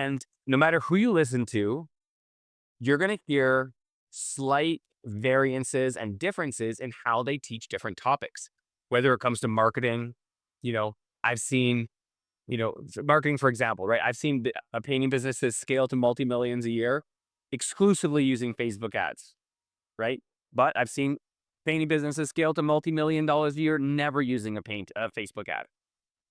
And no matter who you listen to, you're going to hear slight variances and differences in how they teach different topics. Whether it comes to marketing, you know, I've seen, marketing, for example, right? I've seen painting businesses scale to multi-millions a year exclusively using Facebook ads, right? But I've seen painting businesses scale to multi-million dollars a year never using a Facebook ad,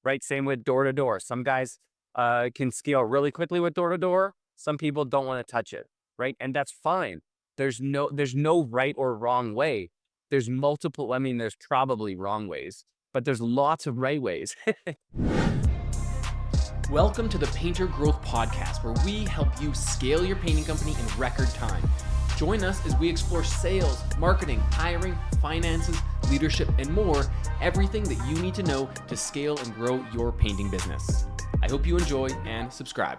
right? Same with door to door. Some guys can scale really quickly with door to door. Some people don't want to touch it, right? And that's fine. There's no right or wrong way. There's multiple. I mean, there's probably wrong ways, but there's lots of right ways. Welcome to the Painter Growth Podcast, where we help you scale your painting company in record time. Join us as we explore sales, marketing, hiring, finances, leadership, and more, everything that you need to know to scale and grow your painting business. I hope you enjoy and subscribe.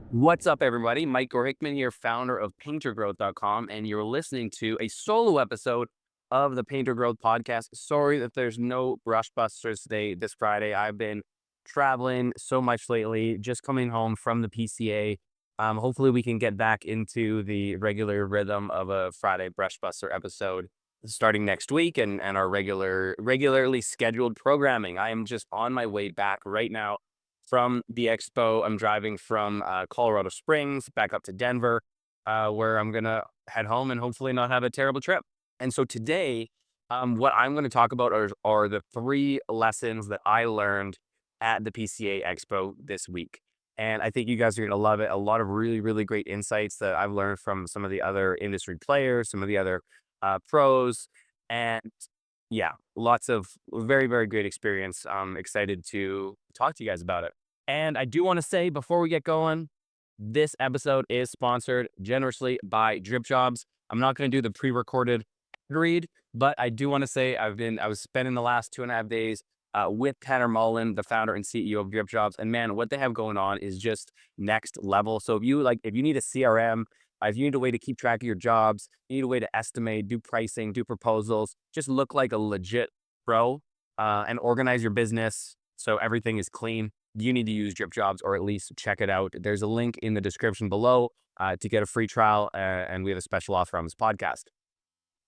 What's up, everybody? Mike Gorhickman here, founder of PainterGrowth.com, and you're listening to a solo episode of the Painter Growth Podcast. Sorry that there's no Brush Busters today, this Friday. I've been traveling so much lately, just coming home from the PCA. Hopefully we can get back into the regular rhythm of a Friday Brush Buster episode starting next week and our regularly scheduled programming. I am just on my way back right now from the expo. I'm driving from Colorado Springs back up to Denver, where I'm going to head home and hopefully not have a terrible trip. And so today, what I'm going to talk about are the 3 lessons that I learned at the PCA Expo this week. And I think you guys are going to love it. A lot of really, really great insights that I've learned from some of the other industry players, some of the other pros. And yeah, lots of very, very great experience. I'm excited to talk to you guys about it. And I do want to say before we get going, this episode is sponsored generously by DripJobs. I'm not going to do the pre-recorded read, but I do want to say I was spending the last 2.5 days with Tanner Mullen, the founder and CEO of DripJobs, and man, what they have going on is just next level. So if you need a CRM, if you need a way to keep track of your jobs, you need a way to estimate, do pricing, do proposals, just look like a legit pro and organize your business so everything is clean, you need to use DripJobs, or at least check it out. There's a link in the description below to get a free trial, and we have a special offer on this podcast.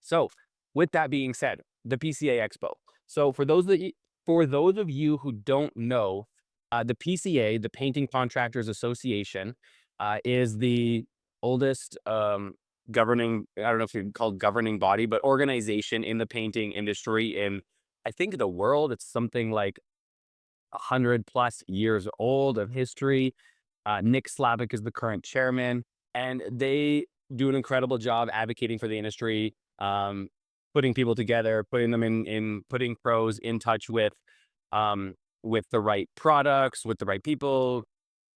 So with that being said, the PCA Expo. So for those of you who don't know, the PCA, the Painting Contractors Association, is the oldest governing, I don't know if you'd call it governing body, but organization in the painting industry in, I think, the world. It's something like 100 plus years old of history. Nick Slavic is the current chairman, and they do an incredible job advocating for the industry, putting people together, putting them putting pros in touch with the right products, with the right people,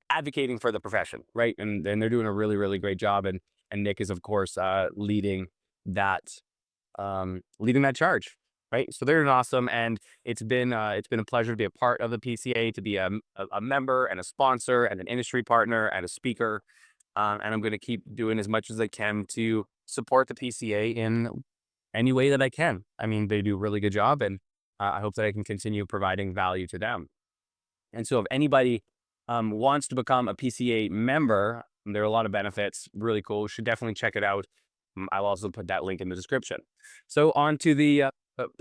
advocating for the profession, right? And they're doing a really, really great job. And Nick is, of course, leading that charge, right? So they're awesome, and it's been a pleasure to be a part of the PCA, to be a member and a sponsor and an industry partner and a speaker. And I'm going to keep doing as much as I can to support the PCA in any way that I can. I mean, they do a really good job, and I hope that I can continue providing value to them. And so if anybody wants to become a PCA member, there are a lot of benefits, really cool. You should definitely check it out. I'll also put that link in the description. So on to the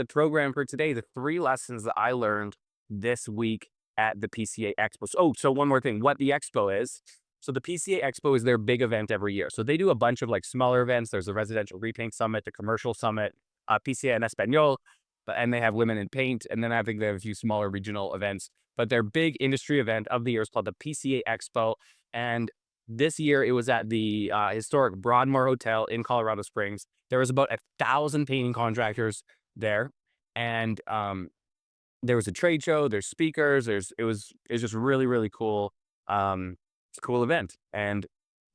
program for today, the 3 lessons that I learned this week at the PCA Expo. So one more thing, what the Expo is. So the PCA Expo is their big event every year. So they do a bunch of smaller events. There's a residential repaint summit, the commercial summit, PCA en Español, and they have women in paint. And then I think they have a few smaller regional events. But their big industry event of the year is called the PCA Expo. And this year it was at the historic Broadmoor Hotel in Colorado Springs. There was about 1,000 painting contractors there. And there was a trade show, there's speakers, it was just really, really cool. It's a cool event and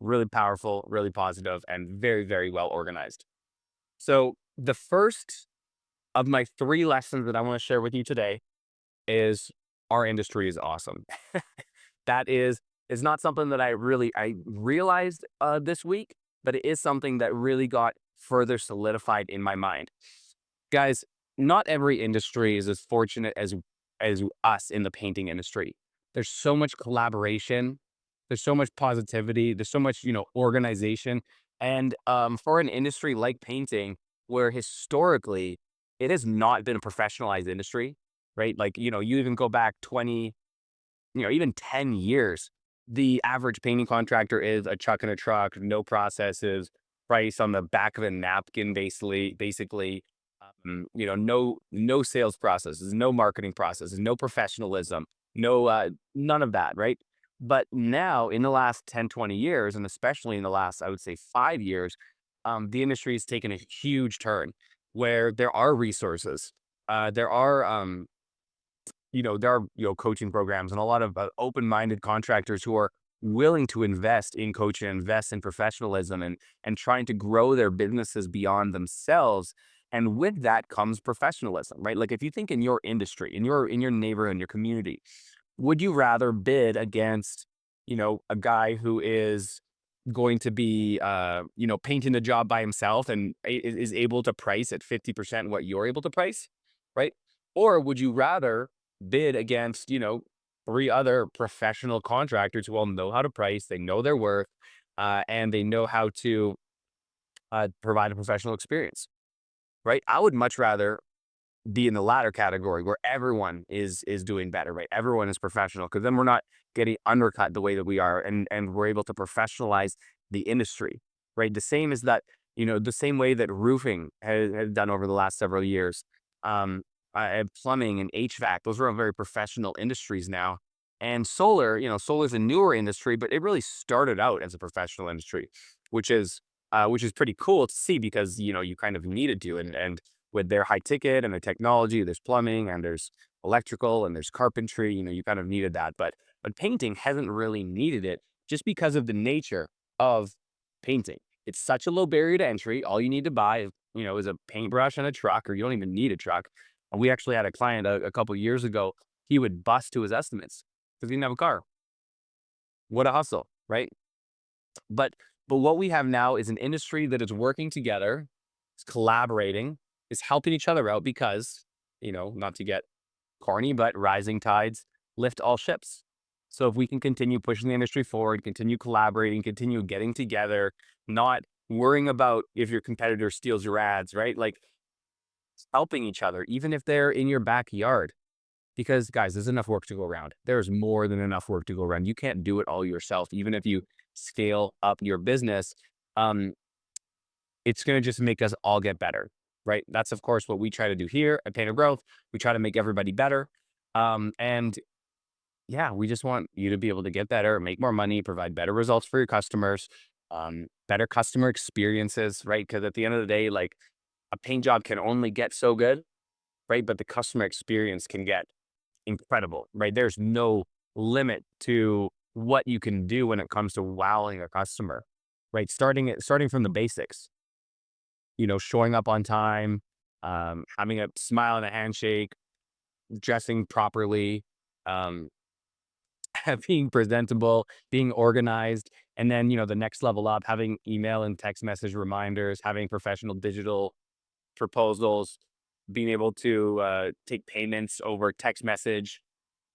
really powerful, really positive, and very, very well organized. So the first of my 3 lessons that I want to share with you today is our industry is awesome. That is not something that I realized this week, but it is something that really got further solidified in my mind. Guys, not every industry is as fortunate as us in the painting industry. There's so much collaboration. There's so much positivity. There's so much, organization. And for an industry like painting, where historically it has not been a professionalized industry, right? Like, you even go back 20, even 10 years, the average painting contractor is a chuck in a truck, no processes, price on the back of a napkin, basically, no sales processes, no marketing processes, no professionalism, no, none of that, right? But now in the last 10, 20 years, and especially in the last, I would say 5 years, the industry has taken a huge turn where there are resources. There are there are, coaching programs and a lot of open-minded contractors who are willing to invest in coaching, invest in professionalism and trying to grow their businesses beyond themselves. And with that comes professionalism, right? Like if you think in your industry, in your neighborhood, in your community, would you rather bid against, a guy who is going to be, painting the job by himself and is able to price at 50% what you're able to price, right? Or would you rather bid against, three other professional contractors who all know how to price, they know their worth, and they know how to provide a professional experience, right? I would much rather be in the latter category where everyone is doing better, right? Everyone is professional because then we're not getting undercut the way that we are, and we're able to professionalize the industry, right? The same is that the same way that roofing has done over the last several years, and plumbing and HVAC. Those are all very professional industries now. And solar, solar is a newer industry, but it really started out as a professional industry, which is which is pretty cool to see because you kind of needed to, and with their high ticket and the technology, there's plumbing and there's electrical and there's carpentry, you kind of needed that. But painting hasn't really needed it just because of the nature of painting. It's such a low barrier to entry. All you need to buy is a paintbrush and a truck, or you don't even need a truck. And we actually had a client a couple years ago. He would bust to his estimates because he didn't have a car. What a hustle, right? But but what we have now is an industry that is working together, is collaborating, is helping each other out because, not to get corny, but rising tides lift all ships. So if we can continue pushing the industry forward, continue collaborating, continue getting together, not worrying about if your competitor steals your ads, right? Like helping each other, even if they're in your backyard. Because guys, there's enough work to go around. There's more than enough work to go around. You can't do it all yourself. Even if you scale up your business, um, it's going to just make us all get better, right? That's of course what we try to do here at Painter Growth. We try to make everybody better. And yeah, we just want you to be able to get better, make more money, provide better results for your customers, better customer experiences, right? Because at the end of the day, like a paint job can only get so good, right? But the customer experience can get incredible, right? There's no limit to what you can do when it comes to wowing a customer, right? Starting from the basics, showing up on time, having a smile and a handshake, dressing properly, um, being presentable, being organized, and then the next level up, having email and text message reminders, having professional digital proposals, being able to take payments over text message.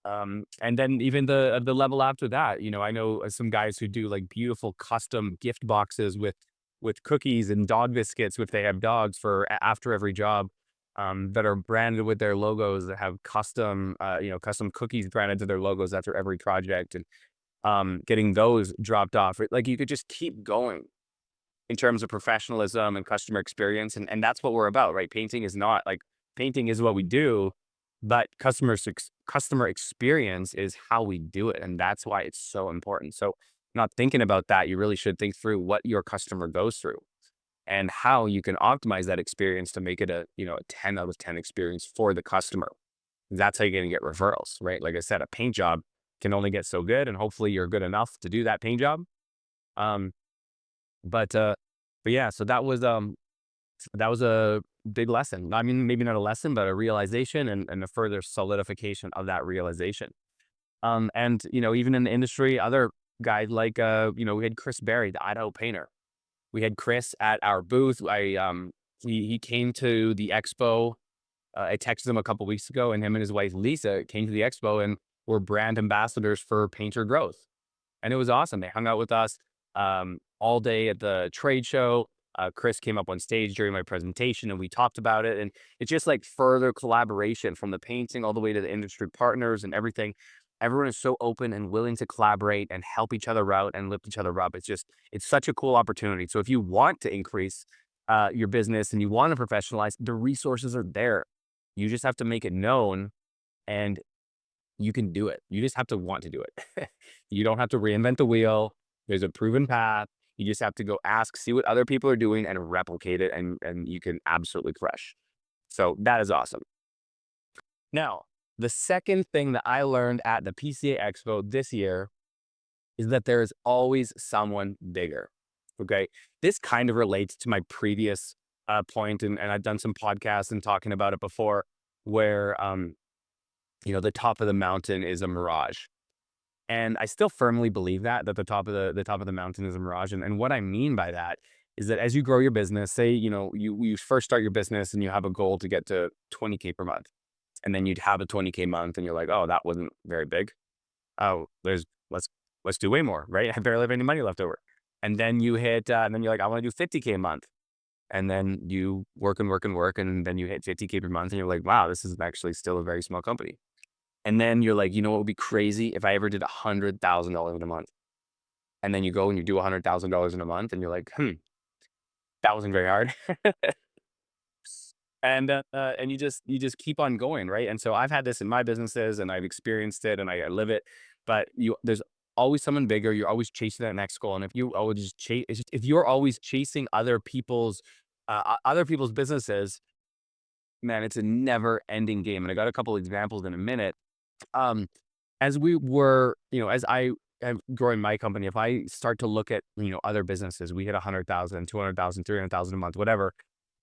And then even the level after that, I know some guys who do like beautiful custom gift boxes with cookies and dog biscuits if they have dogs for after every job, that are branded with their logos, that have custom cookies branded to their logos after every project, and getting those dropped off. Like you could just keep going in terms of professionalism and customer experience. And that's what we're about, right? Painting is what we do, but customer experience is how we do it. And that's why it's so important. So not thinking about that, you really should think through what your customer goes through and how you can optimize that experience to make it a 10 out of 10 experience for the customer. That's how you're going to get referrals, right? Like I said, a paint job can only get so good, and hopefully you're good enough to do that paint job. Um, but yeah, so that was a big lesson. I mean, maybe not a lesson, but a realization and a further solidification of that realization. And even in the industry, other guys like we had Chris Berry, the Idaho painter. We had Chris at our booth. He came to the expo. I texted him a couple weeks ago, and him and his wife Lisa came to the expo, and were brand ambassadors for Painter Growth. And it was awesome. They hung out with us all day at the trade show. Chris came up on stage during my presentation and we talked about it. And it's just like further collaboration from the painting all the way to the industry partners and everything. Everyone is so open and willing to collaborate and help each other out and lift each other up. It's such a cool opportunity. So if you want to increase your business and you want to professionalize, the resources are there. You just have to make it known and you can do it. You just have to want to do it. You don't have to reinvent the wheel. There's a proven path. You just have to go ask, see what other people are doing and replicate it, and you can absolutely crush. So that is awesome. Now, the second thing that I learned at the PCA Expo this year is that there is always someone bigger. Okay. This kind of relates to my previous point, and I've done some podcasts and talking about it before, where the top of the mountain is a mirage. And I still firmly believe that the top of the mountain is a mirage. And what I mean by that is that as you grow your business, say, you first start your business and you have a goal to get to 20K per month. And then you'd have a 20K month and you're like, oh, that wasn't very big. Oh, let's do way more, right? I barely have any money left over. And then you hit, and then you're like, I want to do 50K a month. And then you work and work and work. And then you hit 50K per month and you're like, wow, this is actually still a very small company. And then you're like, what would be crazy if I ever did $100,000 in a month? And then you go and you do $100,000 in a month and you're like, that wasn't very hard. And you just keep on going, right? And so I've had this in my businesses and I've experienced it and I live it. But there's always someone bigger. You're always chasing that next goal. And if you always just if you're always chasing other people's businesses, man, it's a never ending game. And I got a couple examples in a minute. As we were, as I am growing my company, if I start to look at, other businesses, we hit 100,000, 200,000, 300,000 a month, whatever.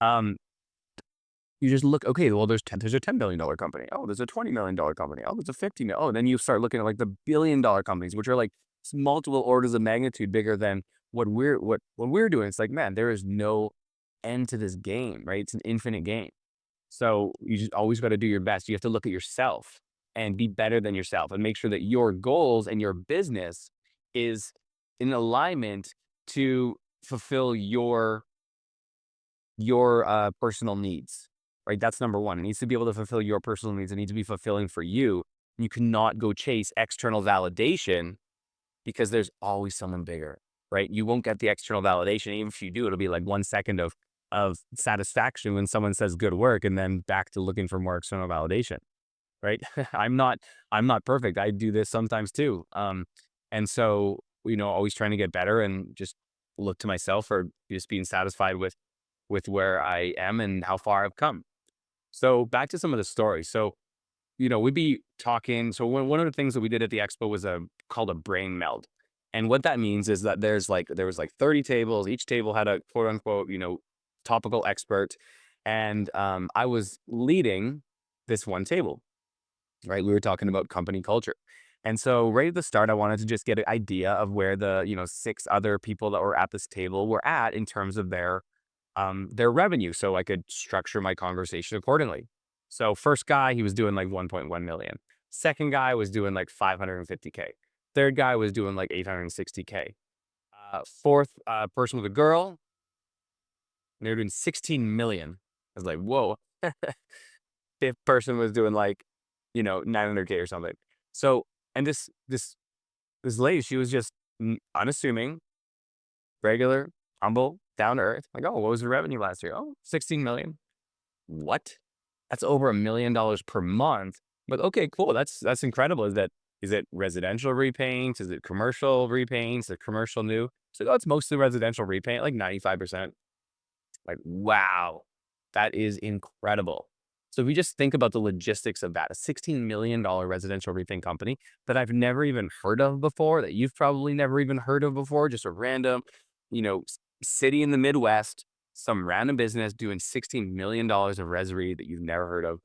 You just look, okay, well, there's a $10 billion company. Oh, there's a $20 million company. Oh, there's a 50 million. Oh, then you start looking at like the $1 billion companies, which are like multiple orders of magnitude bigger than what we're doing. It's like, man, there is no end to this game, right? It's an infinite game. So you just always got to do your best. You have to look at yourself and be better than yourself and make sure that your goals and your business is in alignment to fulfill your personal needs, right? That's number one. It needs to be able to fulfill your personal needs. It needs to be fulfilling for you. You cannot go chase external validation because there's always someone bigger, right? You won't get the external validation. Even if you do, it'll be like 1 second of satisfaction when someone says good work and then back to looking for more external validation, right? I'm not perfect. I do this sometimes too. And so, always trying to get better and just look to myself or just being satisfied with where I am and how far I've come. So back to some of the stories. So, we'd be talking. So one of the things that we did at the expo was called a brain meld. And what that means is that there was like 30 tables. Each table had a quote unquote, topical expert. And I was leading this one table, right? We were talking about company culture. And so right at the start, I wanted to just get an idea of where the, 6 other people that were at this table were at in terms of their revenue. So I could structure my conversation accordingly. So first guy, he was doing like 1.1 million. Second guy was doing like 550K. Third guy was doing like 860K. Fourth person with a girl, they were doing 16 million. I was like, whoa. Fifth person was doing like, 900K or something. So, and this lady, she was just unassuming, regular, humble, down to earth. Like, oh, what was the revenue last year? Oh, 16 million. What? That's over $1 million per month. But okay, cool. That's incredible. Is it residential repaint? Is it commercial repaints? Is it commercial new? So it's mostly residential repaint, like 95%. Like, wow, that is incredible. So if we just think about the logistics of that, a $16 million residential repaint company that I've never even heard of before, that you've probably never even heard of before, just a random, city in the Midwest, some random business doing $16 million of res-re that you've never heard of.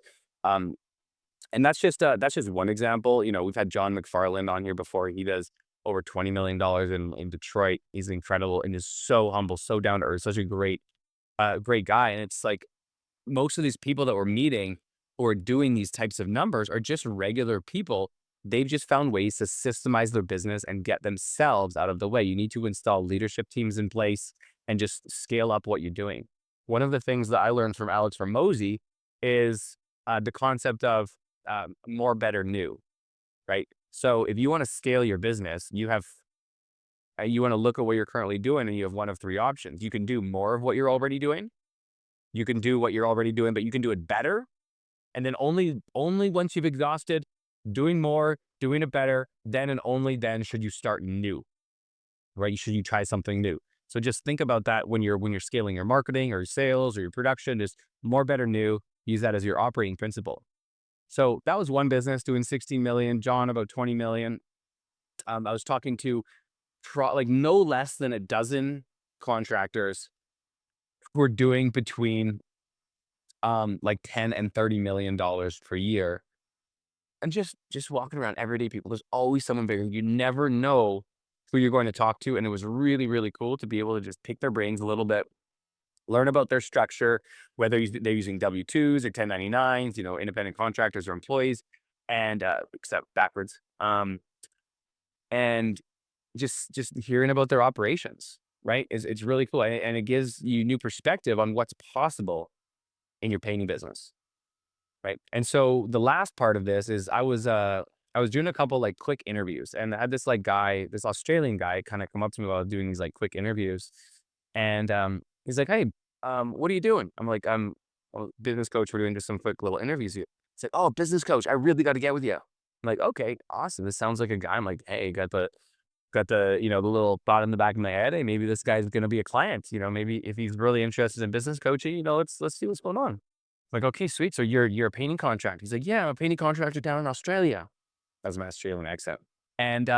And that's just one example. We've had John McFarland on here before. He does over $20 million in Detroit. He's incredible and is so humble, so down to earth, such a great guy. And it's like most of these people that we're meeting or doing these types of numbers are just regular people They've just found ways to systemize their business and get themselves out of the way. You need to install leadership teams in place and just scale up what you're doing. One of the things that I learned from Alex Ramosi is the concept of more, better, new, right? So if you want to scale your business, you want to look at what you're currently doing, and you have one of three options. You can do more of what you're already doing. You can do what you're already doing, but you can do it better. And then only once you've exhausted doing more, doing it better, then and only then should you start new, right? Should you try something new? So just think about that when you're scaling your marketing or your sales or your production. Just more, better, new. Use that as your operating principle. So that was one business doing 16 million. John about 20 million. I was talking to like no less than a dozen contractors who are doing between like 10 and 30 million dollars per year. And just walking around everyday people, there's always someone bigger. You never know who you're going to talk to. And it was really, really cool to be able to just pick their brains a little bit, learn about their structure, whether they're using W-2s or 1099s, independent contractors or employees, and except backwards. And just hearing about their operations, right? It's really cool. And it gives you new perspective on what's possible in your painting business. Right. And so the last part of this is I was doing a couple like quick interviews, and I had this like guy, this Australian guy kind of come up to me while I was doing these like quick interviews. And he's like, "Hey, what are you doing?" I'm like, "I'm a business coach. We're doing just some quick little interviews here." He's like, "Oh, business coach, I really got to get with you." I'm like, "Okay, awesome. This sounds like a guy." I'm like, "Hey, got the the little thought in the back of my head. Hey, maybe this guy's gonna be a client. Maybe if he's really interested in business coaching, let's see what's going on." Like, "Okay, sweet. So you're a painting contractor." He's like, "Yeah, I'm a painting contractor down in Australia." That's my Australian accent. And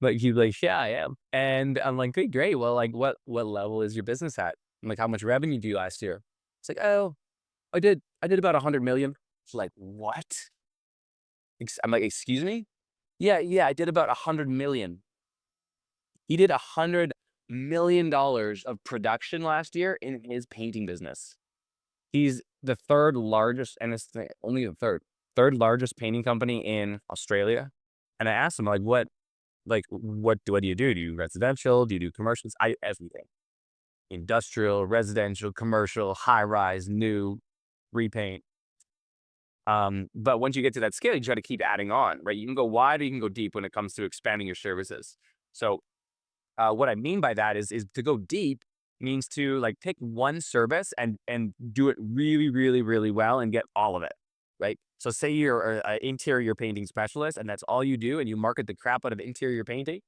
like he's like, "Yeah, I am." And I'm like, "Good, great. Well, like what level is your business at?" I'm like, "How much revenue do you last year?" It's like, "Oh, I did about 100 million." It's like, "What?" I'm like, "Excuse me?" "Yeah, yeah, I did about 100 million." He did $100 million of production last year in his painting business. He's the third largest, and it's only the third largest painting company in Australia. And I asked him, what do you do? Do you do residential? Do you do commercials? Everything. Industrial, residential, commercial, high rise, new, repaint. But once you get to that scale, you try to keep adding on, right? You can go wide or you can go deep when it comes to expanding your services. So what I mean by that is to go deep means to like pick one service and do it really, really, really well and get all of it, right? So say you're an interior painting specialist and that's all you do, and you market the crap out of interior painting.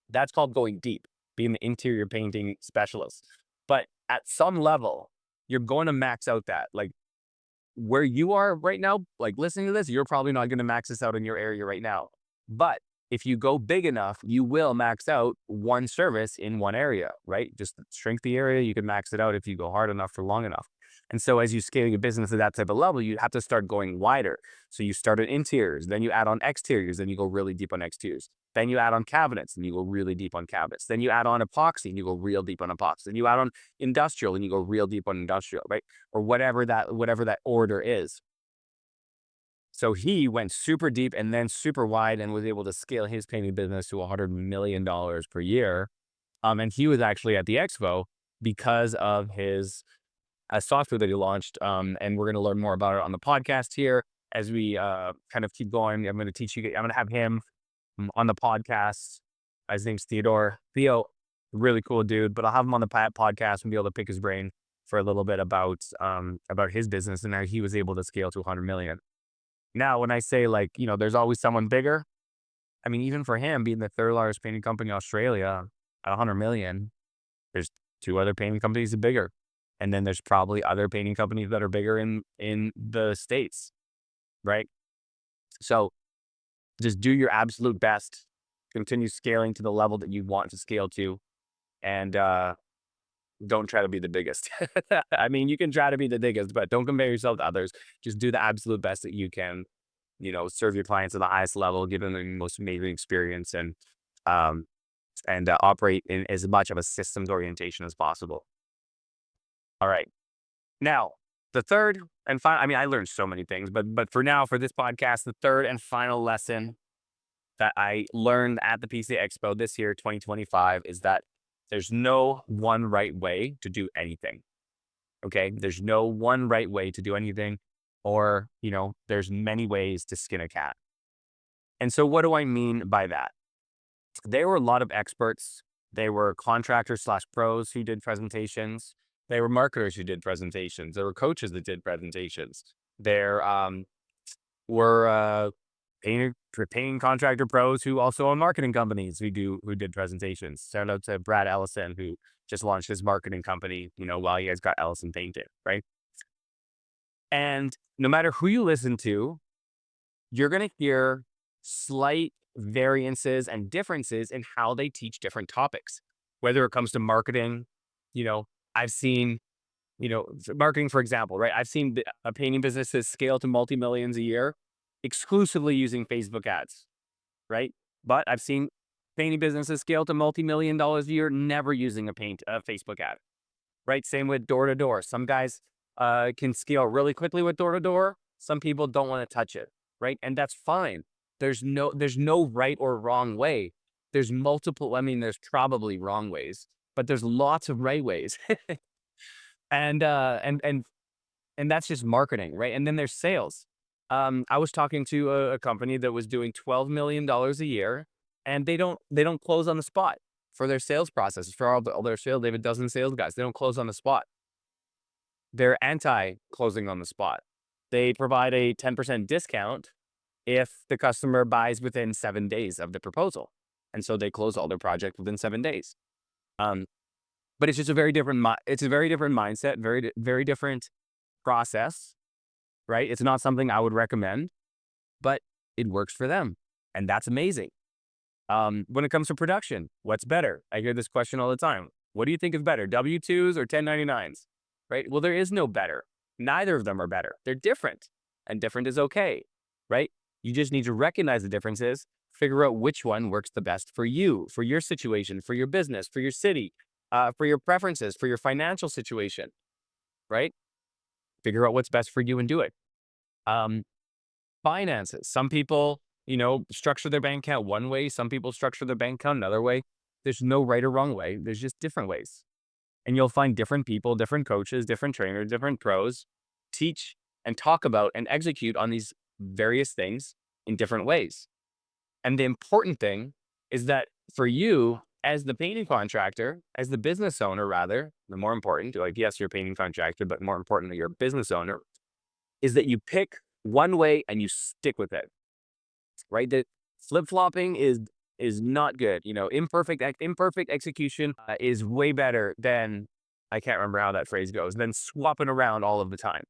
That's called going deep, being the interior painting specialist. But at some level, you're going to max out that. Like where you are right now, like listening to this, you're probably not going to max this out in your area right now. But if you go big enough, you will max out one service in one area, right? Just shrink the area. You can max it out if you go hard enough for long enough. And so as you scale your business at that type of level, you have to start going wider. So you start at interiors, then you add on exteriors, then you go really deep on exteriors. Then you add on cabinets and you go really deep on cabinets. Then you add on epoxy and you go real deep on epoxy. Then you add on industrial and you go real deep on industrial, right? Or whatever that order is. So he went super deep and then super wide and was able to scale his painting business to $100 million per year. And he was actually at the expo because of his software that he launched. And we're going to learn more about it on the podcast here as we kind of keep going. I'm going to teach you. I'm going to have him on the podcast. His name's Theo, really cool dude. But I'll have him on the podcast and be able to pick his brain for a little bit about his business and how he was able to scale to 100 million. Now, when I say there's always someone bigger. I mean, even for him being the third largest painting company in Australia at 100 million, there's two other painting companies that are bigger. And then there's probably other painting companies that are bigger in the States, right? So just do your absolute best, continue scaling to the level that you want to scale to, and don't try to be the biggest. I mean, you can try to be the biggest, but don't compare yourself to others. Just do the absolute best that you can, serve your clients at the highest level, give them the most amazing experience, and operate in as much of a systems orientation as possible. All right. Now, the third and final, I mean, I learned so many things, but for now, for this podcast, the third and final lesson that I learned at the PCA Expo this year, 2025, is that there's no one right way to do anything. Okay. There's no one right way to do anything, or, there's many ways to skin a cat. And so what do I mean by that? There were a lot of experts. They were contractors slash pros who did presentations. They were marketers who did presentations. There were coaches that did presentations. There were paying contractor pros who also own marketing companies who did presentations. Shout out to Brad Ellison, who just launched his marketing company, while he has got Ellison Painted, right? And no matter who you listen to, you're going to hear slight variances and differences in how they teach different topics. Whether it comes to marketing, I've seen, marketing, for example, right? I've seen painting businesses scale to multi-millions a year exclusively using Facebook ads, right? But I've seen painting businesses scale to multi-million dollars a year never using a Facebook ad, right? Same with door to door. Some guys can scale really quickly with door to door. Some people don't want to touch it, right? And that's fine. There's no right or wrong way. There's multiple. I mean, there's probably wrong ways, but there's lots of right ways. And that's just marketing, right? And then there's sales. I was talking to a company that was doing $12 million a year, and they don't close on the spot for their sales processes. For all their sales, they have a dozen sales guys. They don't close on the spot. They're anti-closing on the spot. They provide a 10% discount if the customer buys within 7 days of the proposal, and so they close all their projects within 7 days. But it's just a very different. It's a very different mindset, very different process, right? It's not something I would recommend, but it works for them, and that's amazing. When it comes to production, what's better? I hear this question all the time. What do you think is better, W-2s or 1099s? Right? Well, there is no better. Neither of them are better. They're different, and different is okay, right? You just need to recognize the differences, figure out which one works the best for you, for your situation, for your business, for your city, for your preferences, for your financial situation, right? Figure out what's best for you and do it. Finances. Some people, structure their bank account one way. Some people structure their bank account another way. There's no right or wrong way. There's just different ways. And you'll find different people, different coaches, different trainers, different pros teach and talk about and execute on these various things in different ways. And the important thing is that for you, as the painting contractor, as the business owner, rather, the more important, like, yes, you're a painting contractor, but more importantly, you're a business owner, is that you pick one way and you stick with it, right? That flip-flopping is not good. Imperfect execution is way better than, I can't remember how that phrase goes, than swapping around all of the time.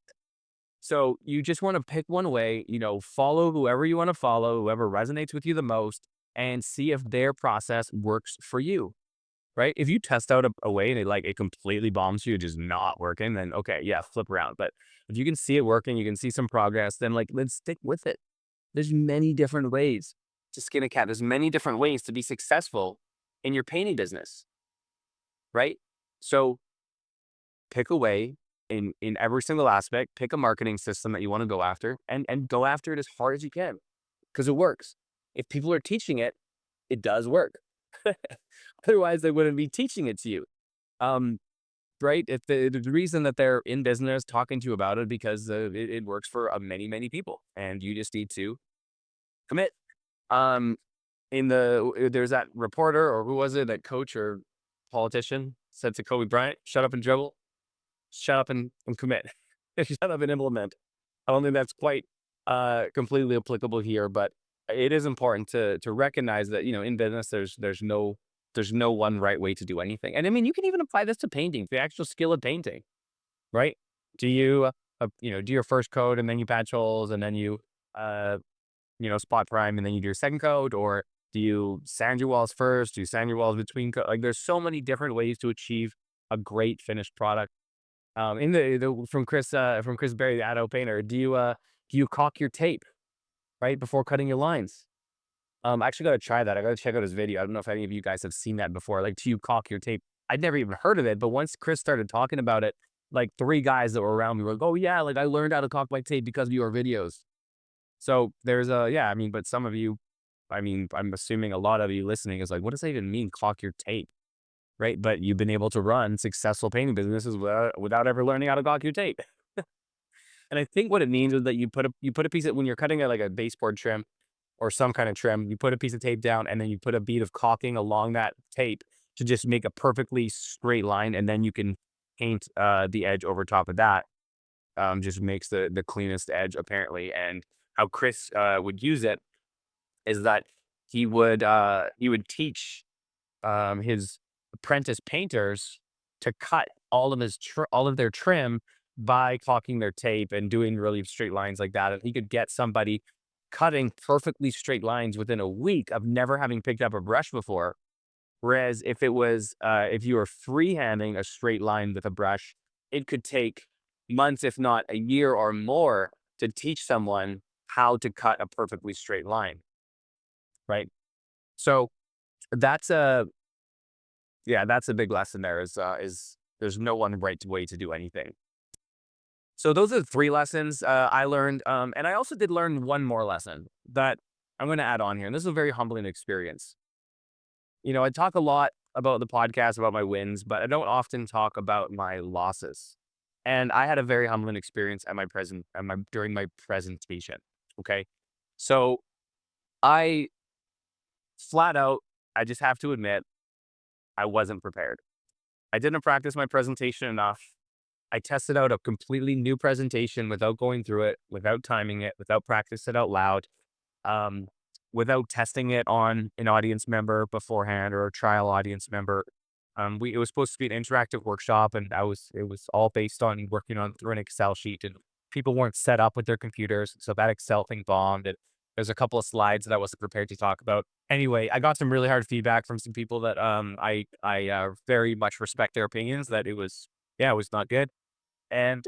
So you just want to pick one way, follow whoever you want to follow, whoever resonates with you the most, and see if their process works for you, right? If you test out a way and it completely bombs you, just not working, then okay, yeah, flip around. But if you can see it working, you can see some progress, then let's stick with it. There's many different ways to skin a cat. There's many different ways to be successful in your painting business, right? So pick a way in every single aspect, pick a marketing system that you want to go after, and go after it as hard as you can, because it works. If people are teaching it, it does work. Otherwise, they wouldn't be teaching it to you. Right? If the reason that they're in business talking to you about it, because it works for many, many people, and you just need to commit. There's that reporter, or who was it, that coach or politician said to Kobe Bryant, "Shut up and dribble, shut up and commit, shut up and implement." I don't think that's quite completely applicable here, but it is important to recognize that in business there's no one right way to do anything. And I mean, you can even apply this to painting, the actual skill of painting, right? Do you do your first coat, and then you patch holes, and then you spot prime, and then you do your second coat? Or do you sand your walls first? Do you sand your walls between coat? There's so many different ways to achieve a great finished product. From Chris Berry, the Addo painter, do you caulk your tape right before cutting your lines? I actually got to try that. I got to check out his video. I don't know if any of you guys have seen that before. Do you caulk your tape? I'd never even heard of it, but once Chris started talking about it, like 3 guys that were around me were like, "Oh yeah, like I learned how to caulk my tape because of your videos." So there's a yeah, I mean, but some of you, I mean, I'm assuming a lot of you listening is like, what does that even mean, caulk your tape, right? But you've been able to run successful painting businesses without ever learning how to caulk your tape. And I think what it means is that you put a piece of when you're cutting like a baseboard trim or some kind of trim, you put a piece of tape down and then you put a bead of caulking along that tape to just make a perfectly straight line, and then you can paint the edge over top of that. Just makes the cleanest edge apparently. And how Chris would use it is that he would teach his apprentice painters to cut all of their trim by caulking their tape and doing really straight lines like that. And he could get somebody cutting perfectly straight lines within a week of never having picked up a brush before. Whereas if you were freehanding a straight line with a brush, it could take months, if not a year or more, to teach someone how to cut a perfectly straight line, right? So that's a yeah, that's a big lesson there. Is there's no one right way to do anything. So those are the 3 lessons I learned, and I also did learn one more lesson that I'm going to add on here, and this is a very humbling experience. I talk a lot about the podcast about my wins, but I don't often talk about my losses. And I had a very humbling experience during my presentation. Okay, so I flat out, I just have to admit, I wasn't prepared. I didn't practice my presentation enough. I tested out a completely new presentation without going through it, without timing it, without practicing it out loud, um, without testing it on an audience member beforehand or a trial audience member. It was supposed to be an interactive workshop, and it was all based on working on through an Excel sheet, and people weren't set up with their computers, so that Excel thing bombed. And there's a couple of slides that I wasn't prepared to talk about. Anyway, I got some really hard feedback from some people that I very much respect their opinions that it was not good, and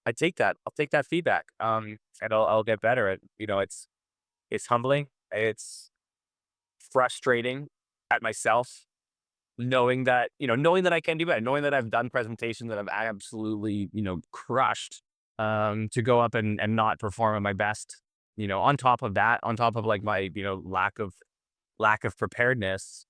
I take that. I'll take that feedback, and I'll get better at it's humbling. It's frustrating at myself, knowing that I can do better, knowing that I've done presentations that I've absolutely, crushed, to go up and not perform at my best. On top of that, on top of like my, lack of preparedness,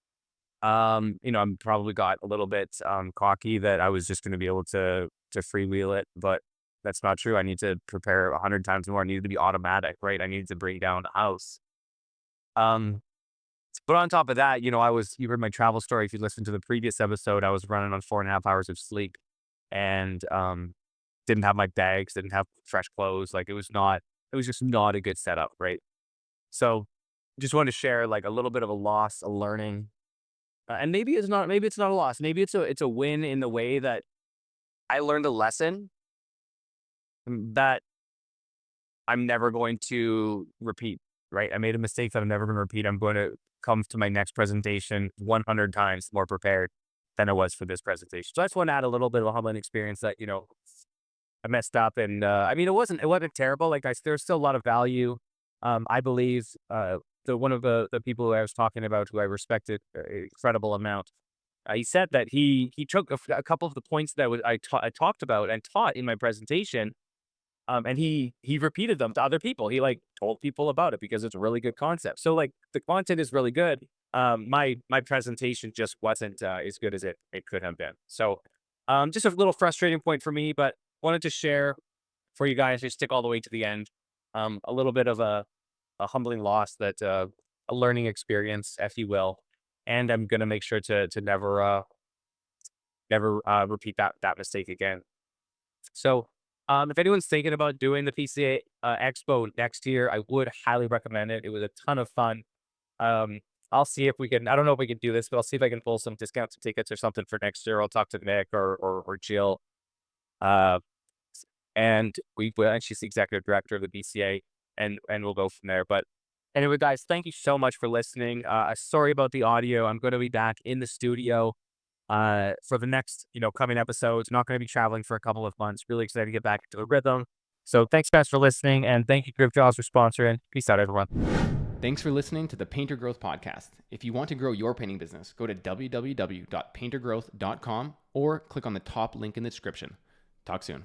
I'm probably got a little bit cocky that I was just going to be able to freewheel it, but that's not true. I need to prepare 100 times more. I need to be automatic, right? I need to bring down the house. Um, but on top of that, you heard my travel story. If you listened to the previous episode, I was running on 4.5 hours of sleep, and didn't have my bags, didn't have fresh clothes. Like it was just not a good setup, right? So just wanted to share like a little bit of a loss, a learning, and maybe it's not a loss. Maybe it's a win in the way that I learned a lesson that I'm never going to repeat, right? I made a mistake that I'm never going to repeat. I'm going to come to my next presentation 100 times more prepared than I was for this presentation. So I just want to add a little bit of a humbling experience that, I messed up, and I mean, it wasn't terrible. Like there's still a lot of value. I believe, one of the people who I was talking about, who I respected an incredible amount, he said that he took a couple of the points that I talked about and taught in my presentation, and he repeated them to other people. He like told people about it because it's a really good concept. So like the content is really good. My presentation just wasn't as good as it could have been. So just a little frustrating point for me, but wanted to share for you guys who stick all the way to the end. A little bit of a humbling loss that a learning experience, if you will, and I'm gonna make sure to never repeat that mistake again. So, if anyone's thinking about doing the PCA Expo next year, I would highly recommend it. It was a ton of fun. I'll see if we can. I don't know if we can do this, but I'll see if I can pull some discounts, some tickets, or something for next year. I'll talk to Nick or Jill, uh, and and she's the executive director of the BCA, and we'll go from there. But anyway, guys, thank you so much for listening. Sorry about the audio. I'm going to be back in the studio for the next, coming episodes. Not going to be traveling for a couple of months. Really excited to get back into a rhythm. So thanks guys for listening, and thank you DripJobs for sponsoring. Peace out, everyone. Thanks for listening to the Painter Growth Podcast. If you want to grow your painting business, go to www.paintergrowth.com or click on the top link in the description. Talk soon.